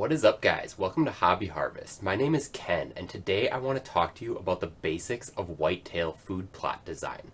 What is up, guys? Welcome to Hobby Harvest. My name is Ken, and today I want to talk to you about the basics of whitetail food plot design.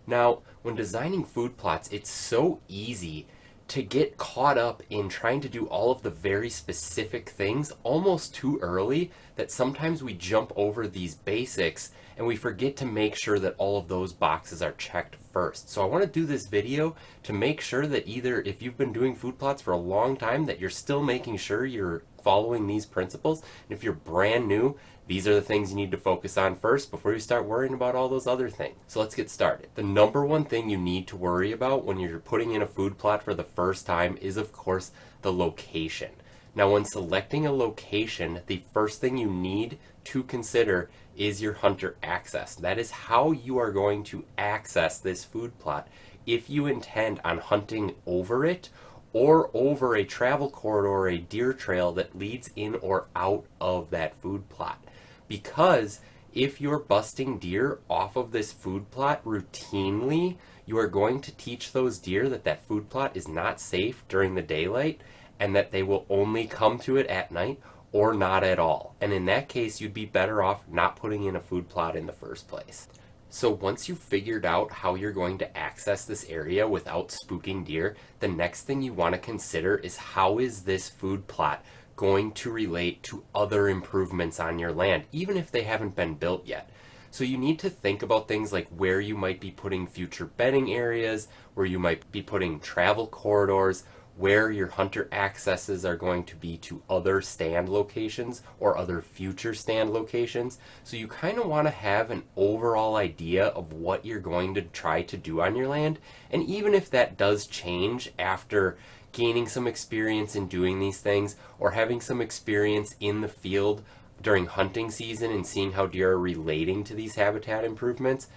Now, when designing food plots, it's so easy to get caught up in trying to do all of the very specific things almost too early that sometimes we jump over these basics and we forget to make sure that all of those boxes are checked first. So I want to do this video to make sure that either if you've been doing food plots for a long time that you're still making sure you're following these principles, and if you're brand new, these are the things you need to focus on first before you start worrying about all those other things. So let's get started. The number one thing you need to worry about when you're putting in a food plot for the first time is, of course, the location. Now, when selecting a location, the first thing you need to consider is your hunter access. That is how you are going to access this food plot if you intend on hunting over it or over a travel corridor or a deer trail that leads in or out of that food plot. Because if you're busting deer off of this food plot routinely, you are going to teach those deer that that food plot is not safe during the daylight and that they will only come to it at night or not at all. And in that case, you'd be better off not putting in a food plot in the first place. So once you've figured out how you're going to access this area without spooking deer, the next thing you want to consider is how is this food plot going to relate to other improvements on your land, even if they haven't been built yet. So you need to think about things like where you might be putting future bedding areas, where you might be putting travel corridors, where your hunter accesses are going to be to other stand locations or other future stand locations. So you kind of want to have an overall idea of what you're going to try to do on your land. And even if that does change after gaining some experience in doing these things or having some experience in the field during hunting season and seeing how deer are relating to these habitat improvements,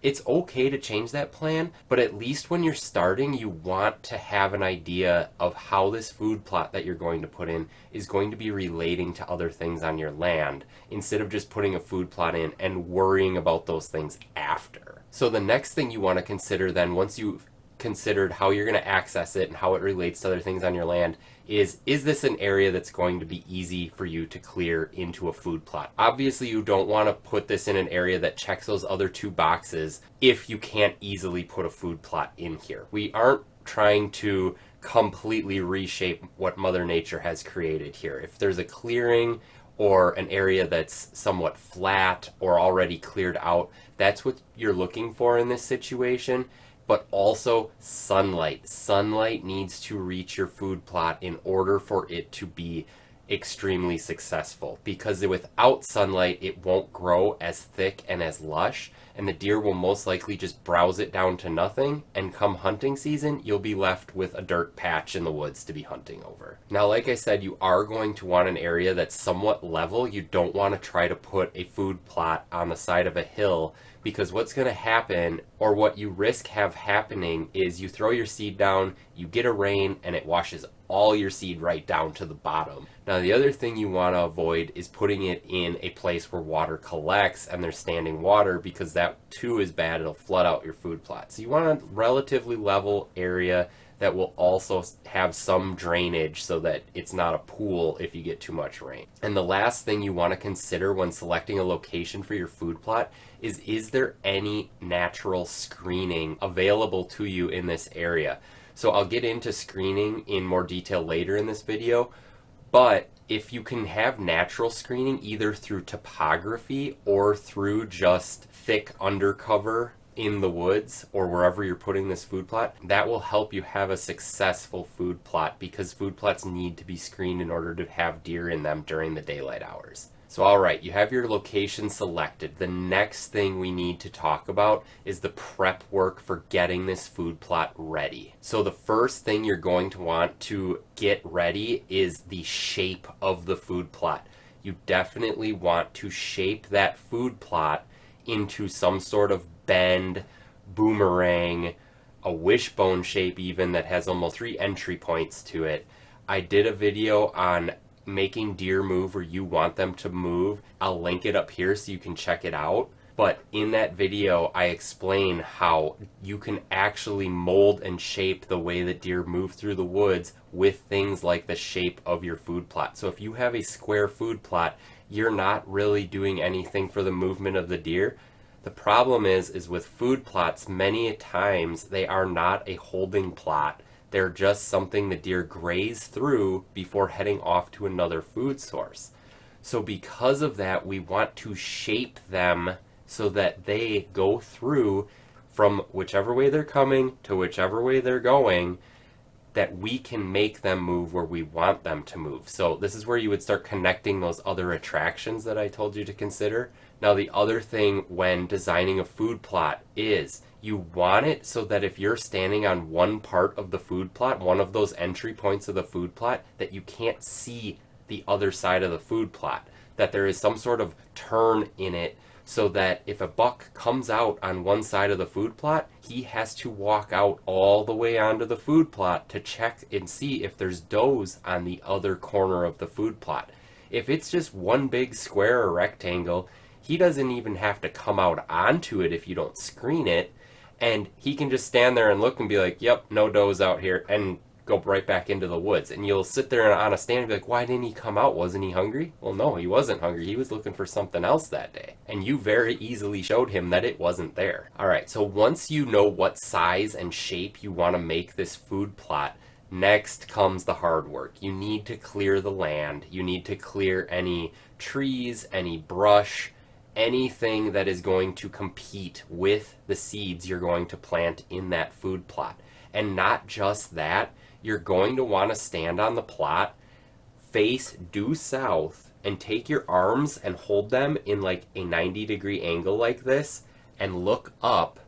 it's okay to change that plan, but at least when you're starting, you want to have an idea of how this food plot that you're going to put in is going to be relating to other things on your land, instead of just putting a food plot in and worrying about those things after. So the next thing you want to consider then, once you've considered how you're going to access it and how it relates to other things on your land, is this an area that's going to be easy for you to clear into a food plot? Obviously, you don't want to put this in an area that checks those other two boxes if you can't easily put a food plot in here. We aren't trying to completely reshape what Mother Nature has created here. If there's a clearing or an area that's somewhat flat or already cleared out, that's what you're looking for in this situation. But also sunlight. Sunlight needs to reach your food plot in order for it to be extremely successful, because without sunlight it won't grow as thick and as lush, and the deer will most likely just browse it down to nothing, and come hunting season you'll be left with a dirt patch in the woods to be hunting over. Now, like I said, you are going to want an area that's somewhat level. You don't want to try to put a food plot on the side of a hill, because what's going to happen, or what you risk have happening, is you throw your seed down, you get a rain, and it washes all your seed right down to the bottom. Now, the other thing you want to avoid is putting it in a place where water collects and there's standing water, because that too is bad. It'll flood out your food plot. So you want a relatively level area that will also have some drainage so that it's not a pool if you get too much rain. And the last thing you want to consider when selecting a location for your food plot is there any natural screening available to you in this area? So I'll get into screening in more detail later in this video, but if you can have natural screening either through topography or through just thick undercover in the woods or wherever you're putting this food plot, that will help you have a successful food plot, because food plots need to be screened in order to have deer in them during the daylight hours. So alright, you have your location selected. The next thing we need to talk about is the prep work for getting this food plot ready. So the first thing you're going to want to get ready is the shape of the food plot. You definitely want to shape that food plot into some sort of bend, boomerang, a wishbone shape even, that has almost 3 entry points to it. I did a video on making deer move where you want them to move. I'll link it up here so you can check it out. But in that video, I explain how you can actually mold and shape the way that deer move through the woods with things like the shape of your food plot. So if you have a square food plot, you're not really doing anything for the movement of the deer. The problem is with food plots, many times they are not a holding plot. They're just something the deer graze through before heading off to another food source. So because of that, we want to shape them so that they go through from whichever way they're coming to whichever way they're going, that we can make them move where we want them to move. So this is where you would start connecting those other attractions that I told you to consider. Now the other thing when designing a food plot is you want it so that if you're standing on one part of the food plot, one of those entry points of the food plot, that you can't see the other side of the food plot, that there is some sort of turn in it, so that if a buck comes out on one side of the food plot, he has to walk out all the way onto the food plot to check and see if there's does on the other corner of the food plot. If it's just one big square or rectangle, he doesn't even have to come out onto it if you don't screen it, and he can just stand there and look and be like, yep, no does out here, and go right back into the woods. And you'll sit there on a stand and be like, why didn't he come out? Wasn't he hungry? Well, no, he wasn't hungry. He was looking for something else that day. And you very easily showed him that it wasn't there. All right, so once you know what size and shape you want to make this food plot, next comes the hard work. You need to clear the land. You need to clear any trees, any brush, anything that is going to compete with the seeds you're going to plant in that food plot. And not just that, you're going to want to stand on the plot, face due south, and take your arms and hold them in like a 90-degree angle like this, and look up,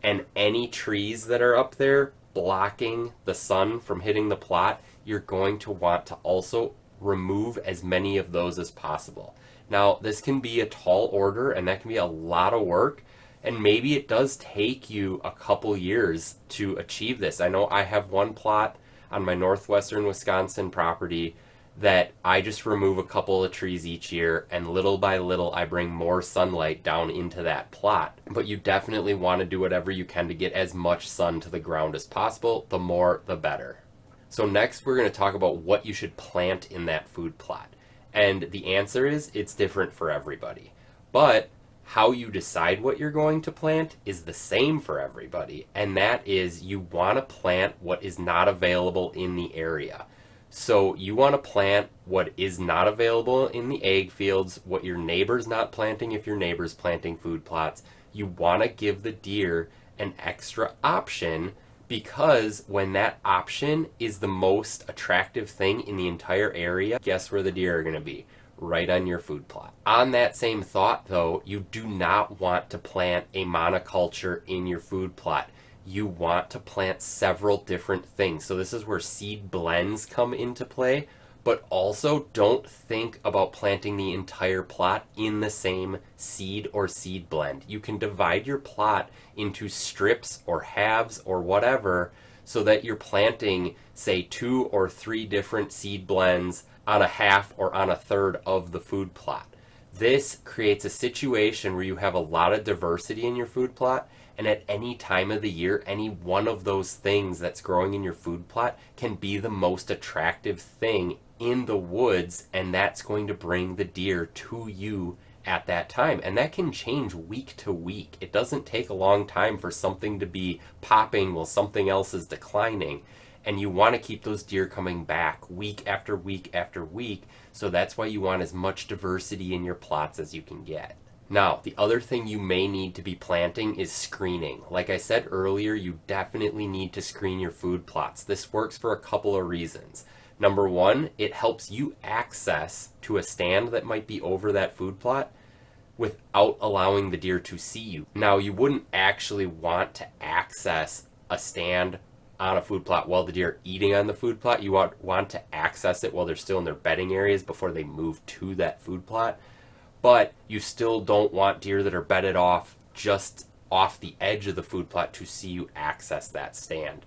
and any trees that are up there blocking the sun from hitting the plot, you're going to want to also remove as many of those as possible. Now, this can be a tall order, and that can be a lot of work, and maybe it does take you a couple years to achieve this. I know I have one plot on my northwestern Wisconsin property that I just remove a couple of trees each year, and little by little I bring more sunlight down into that plot. But you definitely want to do whatever you can to get as much sun to the ground as possible. The more, the better. So next we're going to talk about what you should plant in that food plot. And the answer is it's different for everybody. But how you decide what you're going to plant is the same for everybody, and that is you want to plant what is not available in the area. So you want to plant what is not available in the ag fields, what your neighbor's not planting if your neighbor's planting food plots. You want to give the deer an extra option, because when that option is the most attractive thing in the entire area, guess where the deer are going to be? Right on your food plot. On that same thought though, you do not want to plant a monoculture in your food plot. You want to plant several different things. So this is where seed blends come into play, but also don't think about planting the entire plot in the same seed or seed blend. You can divide your plot into strips or halves or whatever, so that you're planting, say, 2 or 3 different seed blends on a half or on a third of the food plot. This creates a situation where you have a lot of diversity in your food plot, and at any time of the year, any one of those things that's growing in your food plot can be the most attractive thing in the woods, and that's going to bring the deer to you at that time. And that can change week to week. It doesn't take a long time for something to be popping while something else is declining. And you want to keep those deer coming back week after week after week. So that's why you want as much diversity in your plots as you can get. Now, the other thing you may need to be planting is screening. Like I said earlier, you definitely need to screen your food plots. This works for a couple of reasons. Number one, it helps you access to a stand that might be over that food plot without allowing the deer to see you. Now, you wouldn't actually want to access a stand on a food plot while the deer are eating on the food plot. You want to access it while they're still in their bedding areas before they move to that food plot. But you still don't want deer that are bedded off just off the edge of the food plot to see you access that stand.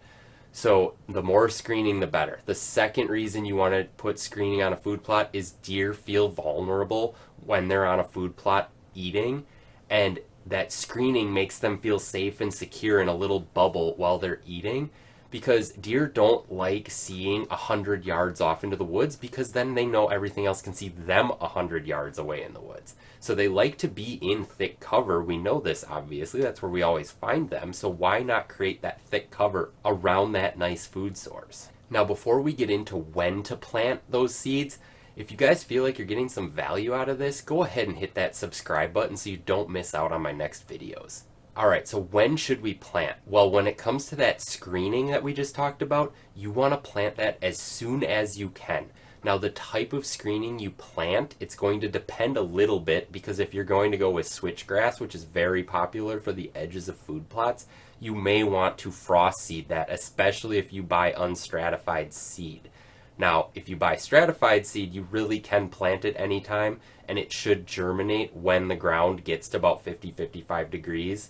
So the more screening, the better. The second reason you want to put screening on a food plot is deer feel vulnerable when they're on a food plot eating, and that screening makes them feel safe and secure in a little bubble while they're eating, because deer don't like seeing 100 yards off into the woods, because then they know everything else can see them 100 yards away in the woods. So they like to be in thick cover. We know this, obviously. That's where we always find them. So why not create that thick cover around that nice food source? Now, before we get into when to plant those seeds, if you guys feel like you're getting some value out of this, go ahead and hit that subscribe button so you don't miss out on my next videos. All right, so when should we plant? Well, when it comes to that screening that we just talked about, you want to plant that as soon as you can. Now, the type of screening you plant, it's going to depend a little bit, because if you're going to go with switchgrass, which is very popular for the edges of food plots, you may want to frost seed that, especially if you buy unstratified seed. Now, if you buy stratified seed, you really can plant it anytime, and it should germinate when the ground gets to about 50-55 degrees.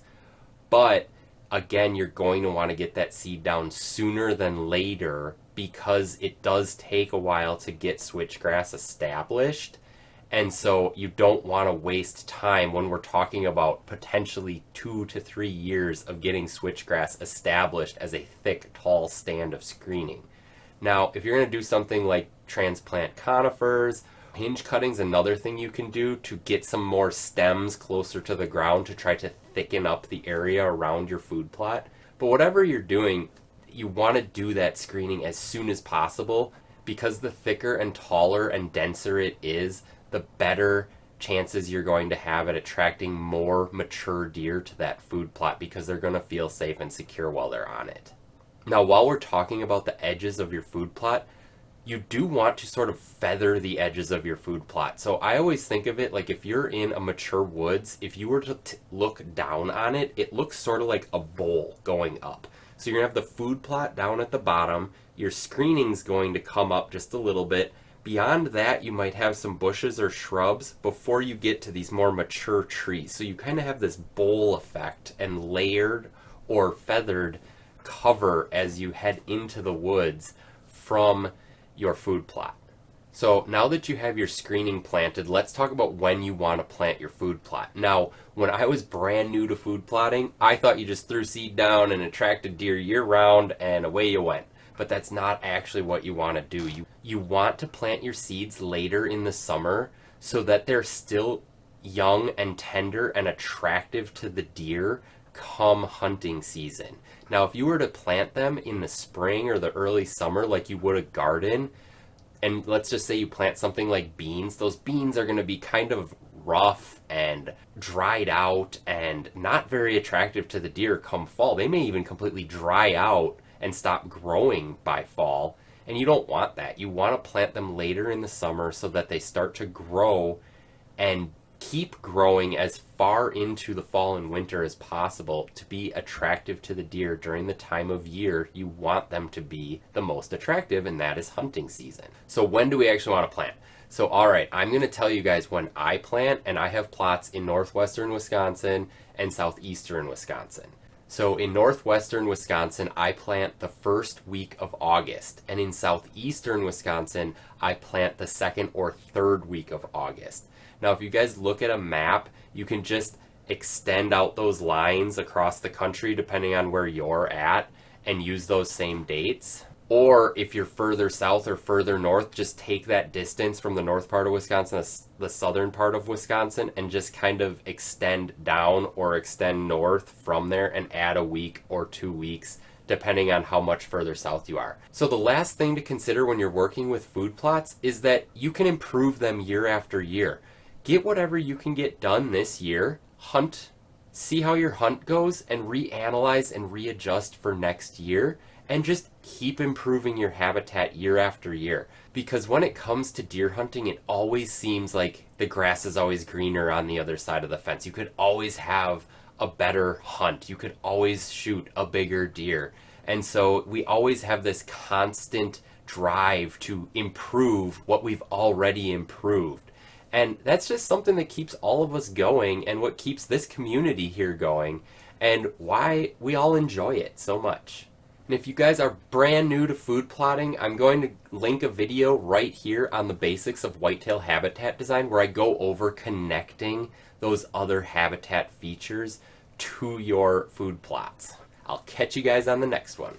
But again, you're going to want to get that seed down sooner than later, because it does take a while to get switchgrass established. And so you don't want to waste time when we're talking about potentially 2 to 3 years of getting switchgrass established as a thick, tall stand of screening. Now, if you're going to do something like transplant conifers, hinge cutting's another thing you can do to get some more stems closer to the ground to try to thicken up the area around your food plot. But whatever you're doing, you want to do that screening as soon as possible, because the thicker and taller and denser it is, the better chances you're going to have at attracting more mature deer to that food plot, because they're going to feel safe and secure while they're on it. Now, while we're talking about the edges of your food plot, you do want to sort of feather the edges of your food plot. So I always think of it like, if you're in a mature woods, if you were to look down on it, it looks sort of like a bowl going up. So you're going to have the food plot down at the bottom, your screening's going to come up just a little bit. Beyond that, you might have some bushes or shrubs before you get to these more mature trees. So you kind of have this bowl effect and layered or feathered cover as you head into the woods from your food plot. So now that you have your screening planted, let's talk about when you want to plant your food plot. Now, when I was brand new to food plotting, I thought you just threw seed down and attracted deer year round and away you went. But that's not actually what you want to do. You want to plant your seeds later in the summer so that they're still young and tender and attractive to the deer come hunting season. Now, if you were to plant them in the spring or the early summer like you would a garden, and let's just say you plant something like beans, those beans are going to be kind of rough and dried out and not very attractive to the deer come fall. They may even completely dry out and stop growing by fall, and you don't want that. You want to plant them later in the summer so that they start to grow and keep growing as far into the fall and winter as possible to be attractive to the deer during the time of year you want them to be the most attractive, and that is hunting season. So when do we actually want to plant? So all right, I'm going to tell you guys when I plant, and I have plots in northwestern Wisconsin and southeastern Wisconsin. So in northwestern Wisconsin, I plant the first week of August, and in southeastern Wisconsin, I plant the second or third week of August. Now, if you guys look at a map, you can just extend out those lines across the country depending on where you're at and use those same dates. Or if you're further south or further north, just take that distance from the north part of Wisconsin, the southern part of Wisconsin, and just kind of extend down or extend north from there and add a week or 2 weeks depending on how much further south you are. So the last thing to consider when you're working with food plots is that you can improve them year after year. Get whatever you can get done this year, hunt, see how your hunt goes, and reanalyze and readjust for next year, and just keep improving your habitat year after year. Because when it comes to deer hunting, it always seems like the grass is always greener on the other side of the fence. You could always have a better hunt. You could always shoot a bigger deer. And so we always have this constant drive to improve what we've already improved. And that's just something that keeps all of us going, and what keeps this community here going, and why we all enjoy it so much. And if you guys are brand new to food plotting, I'm going to link a video right here on the basics of whitetail habitat design where I go over connecting those other habitat features to your food plots. I'll catch you guys on the next one.